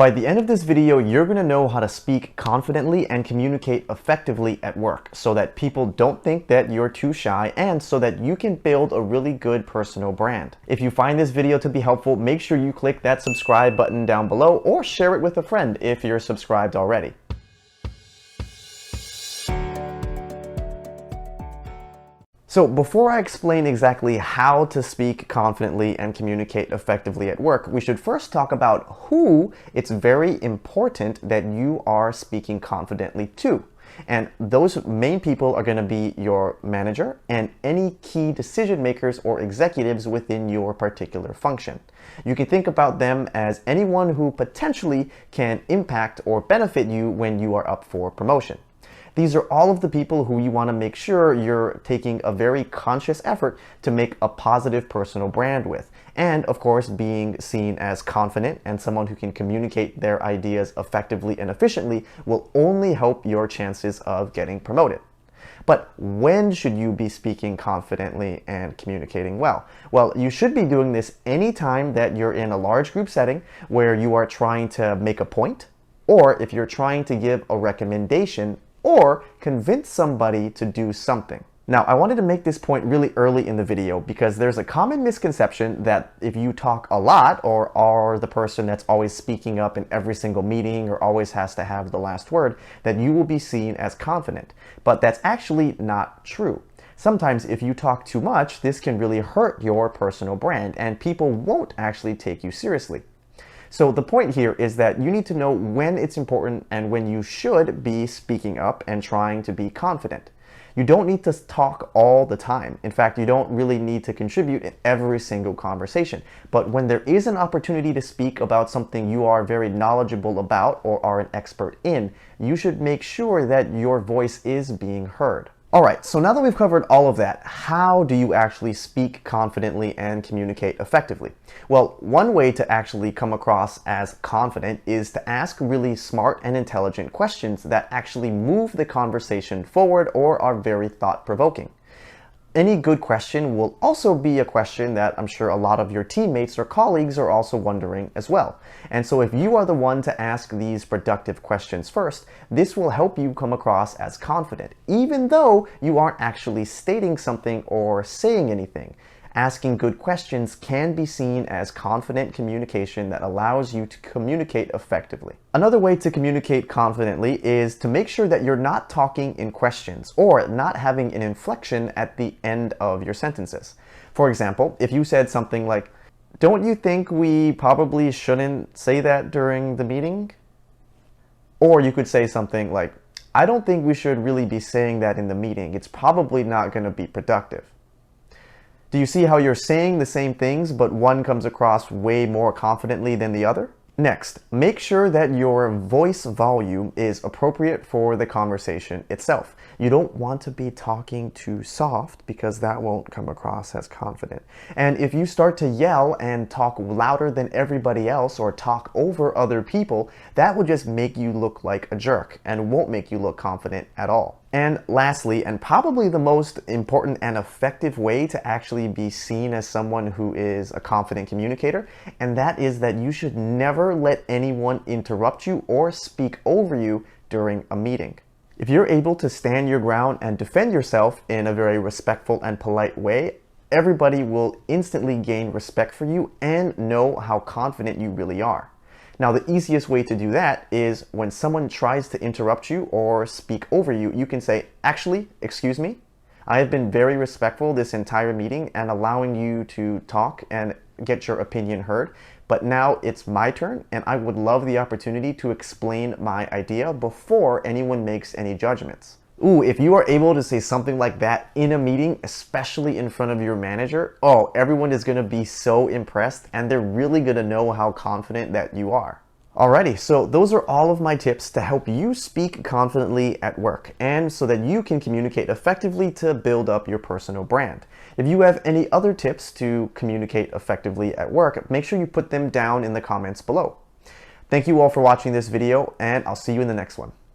By the end of this video, you're going to know how to speak confidently and communicate effectively at work so that people don't think that you're too shy and so that you can build a really good personal brand. If you find this video to be helpful, make sure you click that subscribe button down below or share it with a friend if you're subscribed already. So before I explain exactly how to speak confidently and communicate effectively at work, we should first talk about who it's very important that you are speaking confidently to. And those main people are going to be your manager and any key decision makers or executives within your particular function. You can think about them as anyone who potentially can impact or benefit you when you are up for promotion. These are all of the people who you want to make sure you're taking a very conscious effort to make a positive personal brand with. And of course, being seen as confident and someone who can communicate their ideas effectively and efficiently will only help your chances of getting promoted. But when should you be speaking confidently and communicating well? Well, you should be doing this anytime that you're in a large group setting where you are trying to make a point, or if you're trying to give a recommendation or convince somebody to do something. Now, I wanted to make this point really early in the video because there's a common misconception that if you talk a lot or are the person that's always speaking up in every single meeting or always has to have the last word, that you will be seen as confident. But that's actually not true. Sometimes if you talk too much, this can really hurt your personal brand and people won't actually take you seriously. So the point here is that you need to know when it's important and when you should be speaking up and trying to be confident. You don't need to talk all the time. In fact, you don't really need to contribute in every single conversation. But when there is an opportunity to speak about something you are very knowledgeable about or are an expert in, you should make sure that your voice is being heard. Alright, so now that we've covered all of that, how do you actually speak confidently and communicate effectively? Well, one way to actually come across as confident is to ask really smart and intelligent questions that actually move the conversation forward or are very thought-provoking. Any good question will also be a question that I'm sure a lot of your teammates or colleagues are also wondering as well. And so if you are the one to ask these productive questions first, this will help you come across as confident, even though you aren't actually stating something or saying anything. Asking good questions can be seen as confident communication that allows you to communicate effectively. Another way to communicate confidently is to make sure that you're not talking in questions or not having an inflection at the end of your sentences. For example, if you said something like, "Don't you think we probably shouldn't say that during the meeting?" Or you could say something like, "I don't think we should really be saying that in the meeting. It's probably not going to be productive." Do you see how you're saying the same things, but one comes across way more confidently than the other? Next, make sure that your voice volume is appropriate for the conversation itself. You don't want to be talking too soft because that won't come across as confident. And if you start to yell and talk louder than everybody else or talk over other people, that will just make you look like a jerk and won't make you look confident at all. And lastly, and probably the most important and effective way to actually be seen as someone who is a confident communicator, and that is that you should never let anyone interrupt you or speak over you during a meeting. If you're able to stand your ground and defend yourself in a very respectful and polite way, everybody will instantly gain respect for you and know how confident you really are. Now, the easiest way to do that is when someone tries to interrupt you or speak over you, you can say, "Actually, excuse me, I have been very respectful this entire meeting and allowing you to talk and get your opinion heard, but now it's my turn and I would love the opportunity to explain my idea before anyone makes any judgments." Ooh, if you are able to say something like that in a meeting, especially in front of your manager, oh, everyone is going to be so impressed and they're really going to know how confident that you are. Alrighty, so those are all of my tips to help you speak confidently at work and so that you can communicate effectively to build up your personal brand. If you have any other tips to communicate effectively at work, make sure you put them down in the comments below. Thank you all for watching this video and I'll see you in the next one.